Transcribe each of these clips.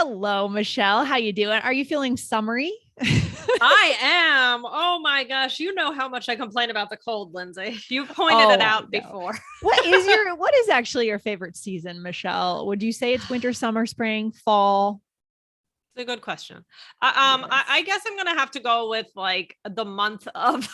Hello, Michelle. How you doing? Are you feeling summery? I am. Oh my gosh. You know how much I complain about the cold, Lindsay. You've pointed it Oh, I out know. before. What is actually your favorite season, Michelle? Would you say it's winter, summer, spring, fall? It's a good question. It I guess I'm gonna have to go with like the month of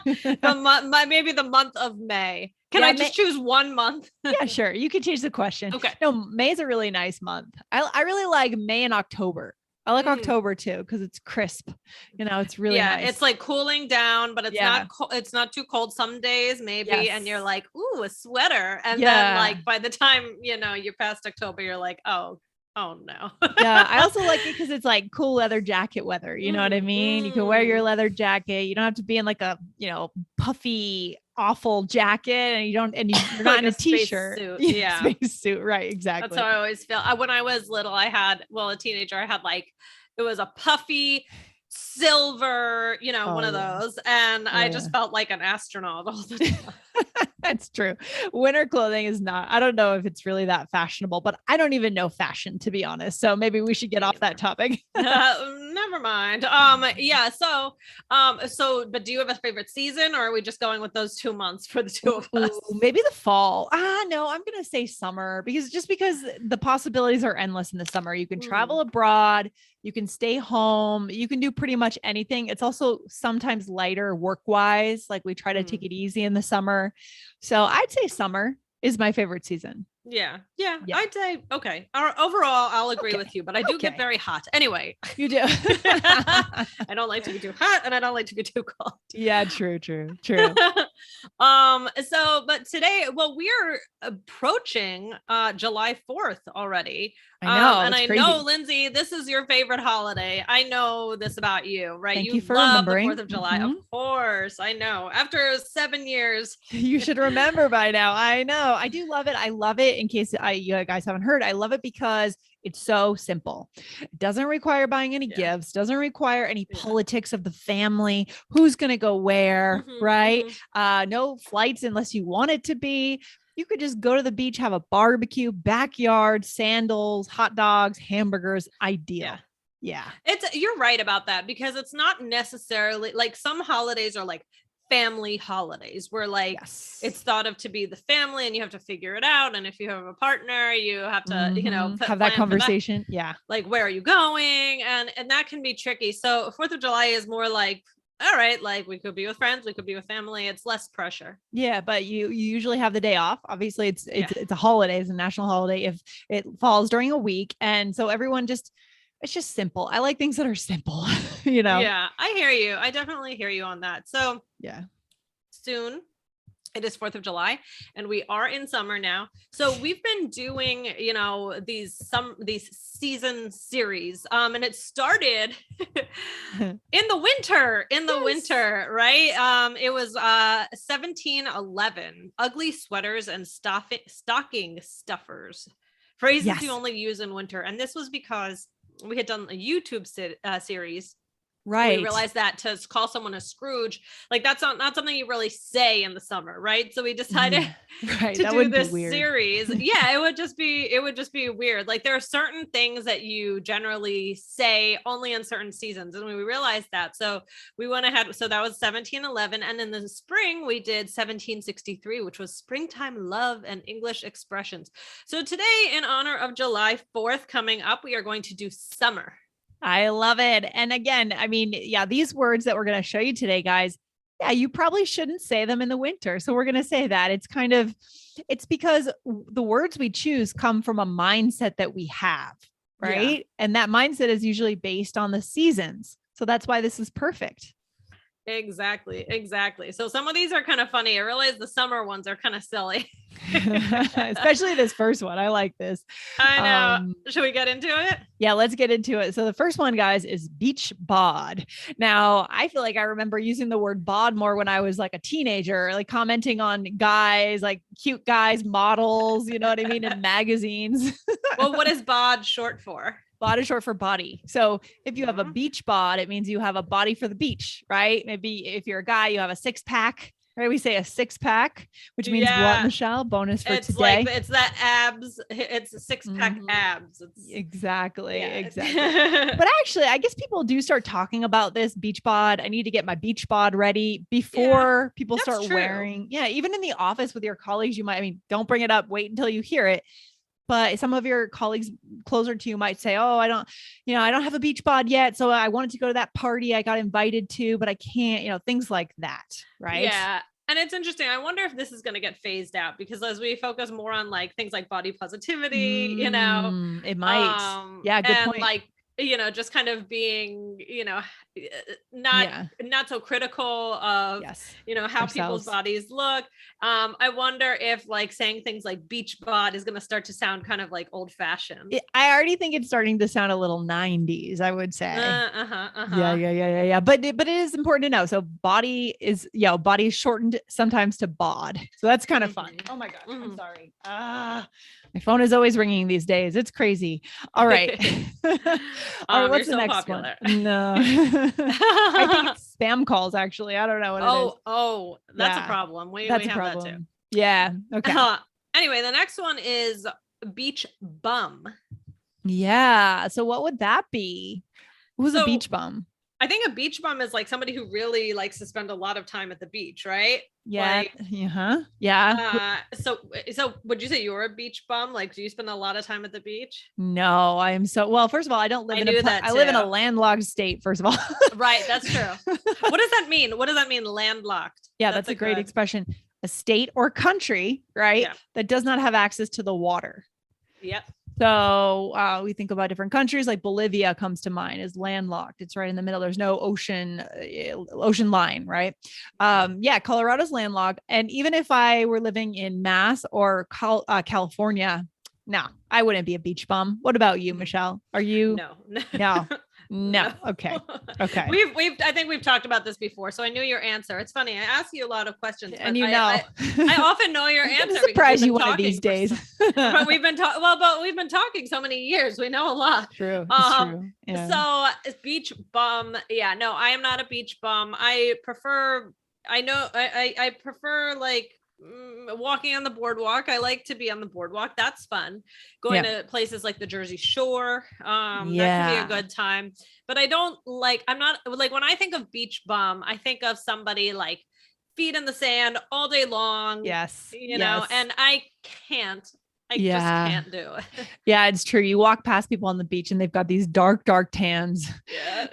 the is. month, maybe the month of May. Can Yeah, I just choose one month? yeah, sure. You could change the question. Okay. No, May is a really nice month. I really like May and October. I like Mm, October too because it's crisp. It's really yeah, it's nice. like cooling down, but it's Yeah. not it's not too cold some days, maybe, and you're Yes. like, ooh, a sweater. And then Yeah. like by the time you're past October, you're like, oh no. Yeah, I also like it because it's like cool leather jacket weather. You know what I Mm, mean? You can wear your mm. leather jacket. You don't have to be in like a, puffy, awful jacket and you're not Like in a a space t-shirt. suit. Yeah, Yeah. space suit. Right. That's how Exactly. I always feel. When I was little, a teenager, I had like, it was a puffy silver, one Oh of yeah. those. And Oh I yeah. just felt like an astronaut all the time. That's true. Winter clothing is not, I don't know if it's really that fashionable, but I don't even know fashion, to be honest. So maybe we should get Me off that either. topic. Never mind. Yeah. But do you have a favorite season, or are we just going with those 2 months for the two of Ooh, us? maybe the fall. No, I'm gonna say summer because the possibilities are endless in the summer. You can Mm, travel abroad, you can stay home, you can do pretty much anything. It's also sometimes lighter work wise. Like we try to take mm. it easy in the summer. So I'd say summer is my favorite season. Yeah. Yeah. Yeah. I'd say, okay. Overall, I'll agree Okay. with you, but I do get Okay. very hot. Anyway, You do. I don't like to be too hot and I don't like to be too cold. Yeah, true, true, true. But today, well, we are approaching July 4th already. I know. And It's I know, crazy. Lindsay, this is your favorite holiday. I know this about you, right? Thank You you for love the remembering. 4th of July. Of course, I know. After 7 years. You should remember by now. I know. I do love it. I love it. In case you guys haven't heard, I love it because it's so simple. It doesn't require buying any Yeah. gifts, doesn't require any Yeah. politics of the family, who's going to go where, Mm-hmm, right? mm-hmm. No flights unless you want it to be. You could just go to the beach, have a barbecue, backyard, sandals, hot dogs, hamburgers. Yeah. Ideal. Yeah. You're right about that, because it's not necessarily like some holidays are like family holidays where like it's Yes. thought of to be the family and you have to figure it out, and if you have a partner you have to Have that plan for that, conversation. Yeah. like where are you going, and that can be tricky. So 4th of July is more like, all right, like we could be with friends, we could be with family, it's less pressure. Yeah, but you usually have the day off. Obviously, it's Yeah. it's it's a holiday, it's a national holiday if it falls during a week. And so everyone just it's just simple. I like things that are simple, you know. Yeah, I hear you. I definitely hear you on that. So Yeah. soon it is 4th of July and we are in summer now. So we've been doing, these season series. And it started in the Yes. winter, right? It was 1711, ugly sweaters and stocking stuffers. Phrases you Yes. only use in winter. And this was because we had done a YouTube series. We Right. realized that to call someone a Scrooge, like that's not something you really say in the summer, right? So we decided Yeah. Right. to That do would be this weird. series. Yeah, it would just be weird. Like there are certain things that you generally say only in certain seasons, and we realized that. So we went ahead. So that was 1711, and in the spring we did 1763, which was springtime love and English expressions. So today, in honor of July 4th coming up, we are going to do summer. I love it. And again, I mean, yeah, these words that we're going to show you today, guys, yeah, you probably shouldn't say them in the winter. So we're going to say that it's because the words we choose come from a mindset that we have, Yeah. right? And that mindset is usually based on the seasons. So that's why this is perfect. Exactly. So some of these are kind of funny. I realize the summer ones are kind of silly. Especially this first one. I like this. I know. Um, Should we get into it? Yeah, let's get into it. So the first one, guys, is beach bod. Now, I feel like I remember using the word bod more when I was like a teenager, like commenting on guys, like cute guys, models, you know what I mean, in magazines. Well, what is bod short for? Bod is short for body. So if you have a Mhm. beach bod, it means you have a body for the beach, right? Maybe if you're a guy, you have a six pack. right? We say a 6-pack, which means what, Yeah. Michelle? Bonus for It's today. like, it's that abs. It's a 6-pack abs. It's Exactly. yeah. Exactly. But actually, I guess people do start talking about this beach bod. I need to get my beach bod ready before people that's start true. wearing. Yeah. Even in the office with your colleagues, you might, I mean, don't bring it up. Wait until you hear it. But some of your colleagues closer to you might say, oh, I don't have a beach bod yet. So I wanted to go to that party I got invited to, but I can't, things like that. Right. Yeah. And it's interesting. I wonder if this is going to get phased out, because as we focus more on like things like body positivity, It might. Yeah. Good and point. like, just kind of being, not so critical of, how people's bodies look. I wonder if like saying things like beach bod is going to start to sound kind of like old fashioned. I already think it's starting to sound a little 90s, I would say. Yeah. But it is important to know. So body is shortened sometimes to bod. So that's kind of fun. Oh my gosh. I'm sorry. My phone is always ringing these days. It's crazy. All right. All right. What's the next popular one? No. I think it's spam calls, actually. I don't know what it is. Oh, that's a problem. We have that too. Yeah. Okay. Anyway, the next one is beach bum. Yeah. So what would that be? Who's a beach bum? I think a beach bum is like somebody who really likes to spend a lot of time at the beach, right? Yeah. Yeah. So would you say you're a beach bum? Like, do you spend a lot of time at the beach? No, well, first of all, I don't live I live in a landlocked state, first of all. Right. That's true. What does that mean? What does that mean? Landlocked. Yeah. That's a great expression. A state or country, right? Yeah. That does not have access to the water. Yep. So we think about different countries, like Bolivia comes to mind, is landlocked. It's right in the middle. There's no ocean line, right? Colorado's landlocked. And even if I were living in Mass or California, no, I wouldn't be a beach bum. What about you, Michelle? Are you? No. Okay. I think we've talked about this before, so I knew your answer. It's funny. I ask you a lot of questions, and I often know your answer. Surprise you one of these days. But we've been talking so many years. We know a lot. True. True. Yeah. So beach bum. Yeah. No, I am not a beach bum. I prefer like walking on the boardwalk. I like to be on the boardwalk. That's fun. Going to places like the Jersey Shore. That can be a good time. But I'm not like, when I think of beach bum, I think of somebody like feet in the sand all day long. Yes. Know, and I can't. I just can't do it. Yeah, it's true. You walk past people on the beach and they've got these dark tans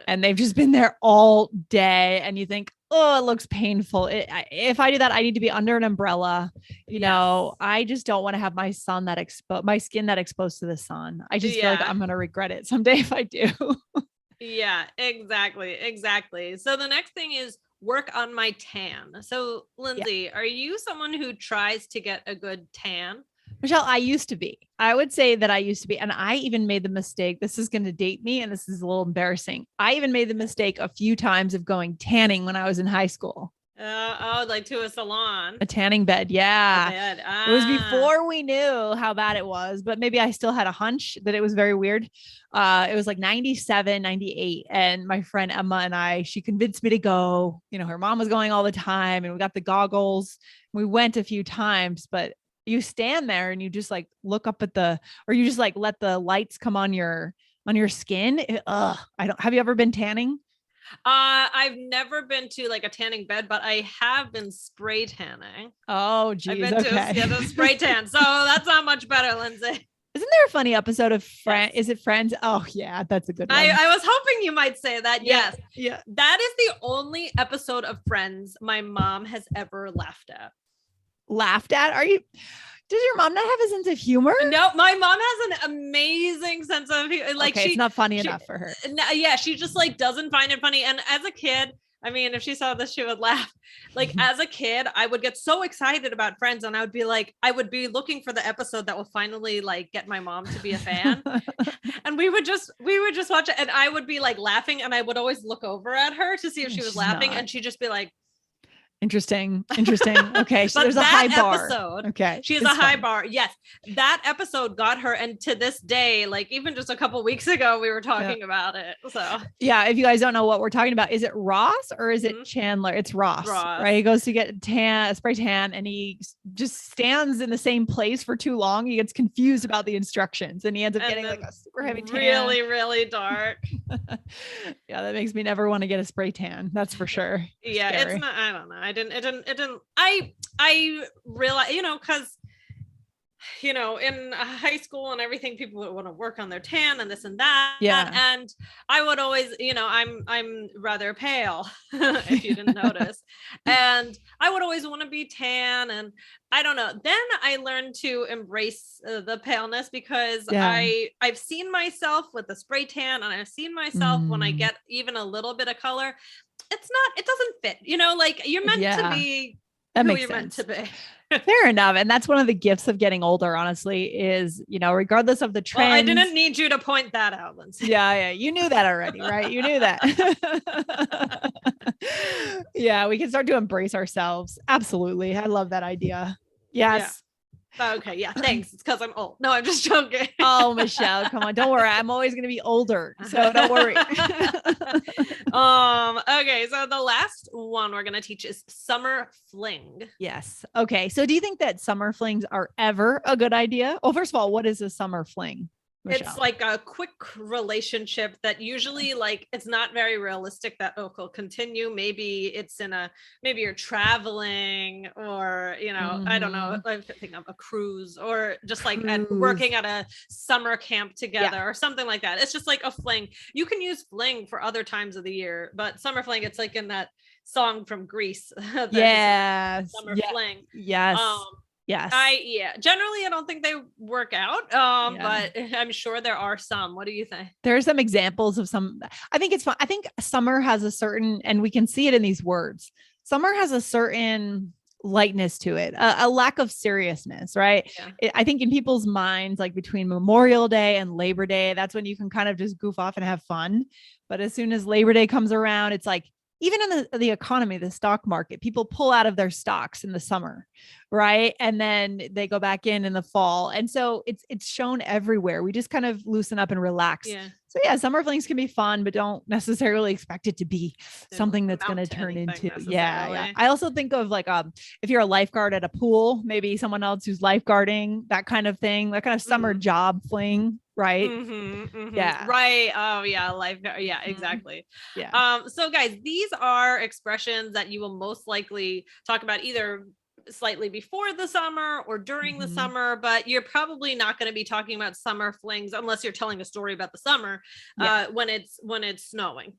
and they've just been there all day. And you think, oh, it looks painful. If I do that, I need to be under an umbrella. You know, I just don't want to have my skin that exposed to the sun. I just feel like I'm going to regret it someday if I do. Yeah, exactly. So the next thing is work on my tan. So Lindsay, are you someone who tries to get a good tan? Michelle, I used to be. I would say that I used to be. And I even made the mistake. This is going to date me. And this is a little embarrassing. I even made the mistake a few times of going tanning when I was in high school. Like to a salon. A tanning bed. Yeah. It was before we knew how bad it was, but maybe I still had a hunch that it was very weird. It was like 97, 98. And my friend Emma she convinced me to go. Her mom was going all the time and we got the goggles. We went a few times, but you stand there and you just like look up at or you just like let the lights come on your skin. Have you ever been tanning? I've never been to like a tanning bed, but I have been spray tanning. Oh, geez. I've been to spray tan. So that's not much better, Lindsay. Isn't there a funny episode of Friends? Is it Friends? Oh yeah, that's a good one. I was hoping you might say that. Yes. Yeah. That is the only episode of Friends my mom has ever laughed at. Does your mom not have a sense of humor? No, my mom has an amazing sense of like, it's not funny enough for her. Yeah. She just like doesn't find it funny. And as a kid, I mean, if she saw this, she would laugh. Like as a kid, I would get so excited about Friends and I would be looking for the episode that will finally like get my mom to be a fan. And we would just watch it and I would be like laughing and I would always look over at her to see if she was laughing and she'd just be like, Interesting. Okay. So But there's a that high bar. episode, Okay. she has It's a high fun. bar. Yes. That episode got her. And to this day, like even just a couple weeks ago, we were Yeah. talking about it. So Yeah. If you guys don't know what we're talking about, is it Ross or is it Mhm. Chandler? It's Ross, Ross. right? He goes to get a spray tan, and he just stands in the same place for too long. He gets confused about the instructions, and he ends up And getting then like a super heavy tan. really, really dark. Yeah, that makes me never want to get a spray tan. That's for sure. Yeah, Scary. it's not, I don't know. I realize, cause in high school and everything, people would want to work on their tan and this and that. Yeah. And I would always, I'm rather pale, if you didn't notice. And I would always want to be tan. And I don't know. Then I learned to embrace the paleness, because Yeah. I've seen myself with the spray tan, and I've seen myself when I Mm. get even a little bit of color. It doesn't fit, like you're meant to Yeah. be That who makes you're meant sense. to be. Fair enough. And that's one of the gifts of getting older, honestly, is, regardless of the Well, I trends. didn't need you to point that out, Lindsay. Yeah. You knew that already, right? You knew that. Yeah, we can start to embrace ourselves. Absolutely. I love that idea. Yes. Okay, yeah, thanks. It's because I'm old. No, I'm just joking. Oh, Michelle, come on. Don't worry. I'm always going to be older. So don't worry. Okay, so the last one we're going to teach is summer fling. Yes. Okay. So do you think that summer flings are ever a good idea? Well, first of all, what is a summer fling, Michelle? It's like a quick relationship that usually, like, it's not very realistic that will continue. Maybe maybe you're traveling, or I don't know, I'm thinking of a cruise, or just like working at a summer camp together, or something like that. It's just like a fling. You can use fling for other times of the year, but summer fling, it's like in that song from Greece. Yes. Summer fling. Yes. Yes. Generally I don't think they work out. But I'm sure there are some. What do you think? There are some examples of some. I think it's fun. I think summer has a certain, and we can see it in these words. Summer has a certain lightness to it, a lack of seriousness, right? Yeah. I think in people's minds, like between Memorial Day and Labor Day, that's when you can kind of just goof off and have fun. But as soon as Labor Day comes around, it's like, even in the economy, the stock market, people pull out of their stocks in the summer, right? And then they go back in the fall. And so it's shown everywhere. We just kind of loosen up and relax. Yeah. So yeah, summer flings can be fun, but don't necessarily expect it to be something that's going to turn into. Yeah. I also think of like, if you're a lifeguard at a pool, maybe someone else who's lifeguarding, that kind of thing, that kind of summer job fling. Right. Yeah. Right. Oh yeah. Lifeguard. Yeah, exactly. Yeah. So guys, these are expressions that you will most likely talk about either slightly before the summer or during the summer, but you're probably not going to be talking about summer flings unless you're telling a story about the summer when it's snowing.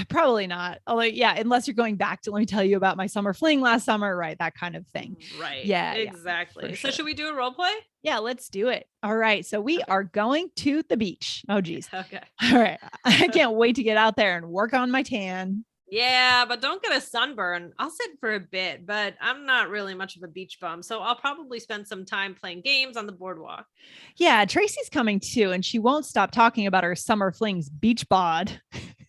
Probably not. Although, unless you're going back to, let me tell you about my summer fling last summer, right? That kind of thing. Right. Yeah. Exactly. Sure. So should we do a role play? Yeah, let's do it. All right. So we are going to the beach. Oh, geez. Okay. All right. I can't wait to get out there and work on my tan. Yeah, but don't get a sunburn. I'll sit for a bit, but I'm not really much of a beach bum. So I'll probably spend some time playing games on the boardwalk. Yeah, Tracy's coming too, and she won't stop talking about her summer flings beach bod.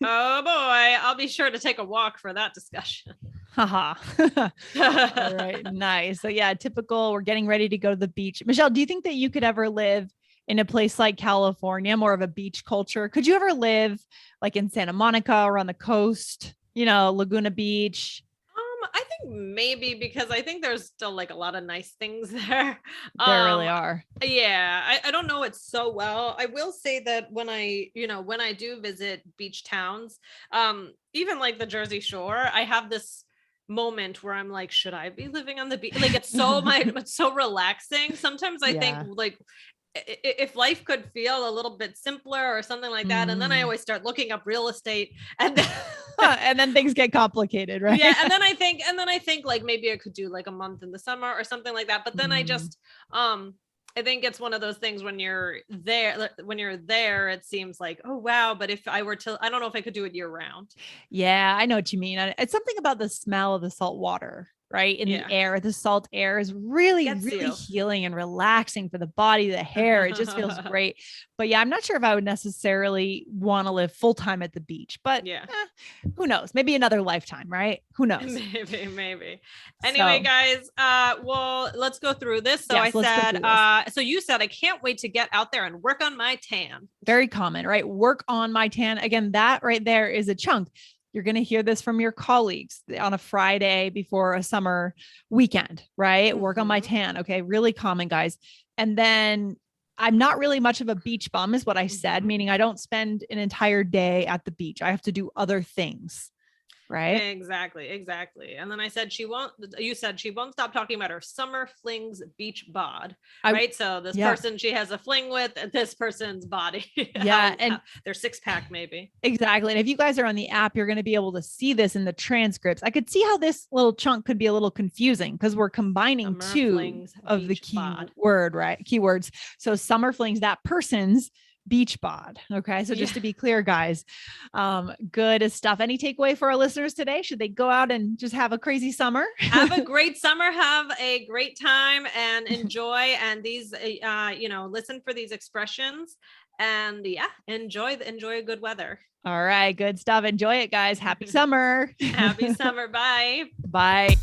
Oh boy, I'll be sure to take a walk for that discussion. Haha. All right, nice. So yeah, typical. We're getting ready to go to the beach. Michelle, do you think that you could ever live in a place like California, more of a beach culture? Could you ever live like in Santa Monica or on the coast? Laguna Beach. I think maybe, because I think there's still like a lot of nice things there. There really are. Yeah. I don't know it so well. I will say that when I do visit beach towns, even like the Jersey Shore, I have this moment where I'm like, should I be living on the beach? Like it's so relaxing. Sometimes I think like, if life could feel a little bit simpler or something like that. And then I always start looking up real estate, and then and then things get complicated, right? Yeah. And then I think like maybe I could do like a month in the summer or something like that. But then I just, I think it's one of those things when you're there, it seems like, oh, wow. But if I were to, I don't know if I could do it year round. Yeah, I know what you mean. It's something about the smell of the salt water, right? In Yeah. the air, the salt air is really, Gets really you. healing and relaxing for the body, the hair. It just feels great. But yeah, I'm not sure if I would necessarily want to live full time at the beach, but Yeah. who knows? Maybe another lifetime, right? Who knows? Maybe. Anyway, So guys, well, let's go through this. So I yes, let's go said, through this. so you said, I can't wait to get out there and work on my tan. Very common, right? Work on my tan. Again, that right there is a chunk. You're going to hear this from your colleagues on a Friday before a summer weekend, right? Work on my tan. Okay. Really common, guys. And then I'm not really much of a beach bum, is what I said, meaning I don't spend an entire day at the beach. I have to do other things, right? Exactly. And then I said you said she won't stop talking about her summer flings beach bod, I, right? So this yeah. person she has a fling with, this person's body. Yeah. And their six pack maybe. exactly. And if you guys are on the app, you're going to be able to see this in the transcripts. I could see how this little chunk could be a little confusing because we're combining two of the keywords. So summer flings, that person's beach bod. Okay. So just to be clear, guys, good stuff. Any takeaway for our listeners today? Should they go out and just have a crazy summer? Have a great summer. Have a great time and enjoy. And these, listen for these expressions and enjoy good weather. All right. Good stuff. Enjoy it, guys. Happy summer. Happy summer. Bye. Bye.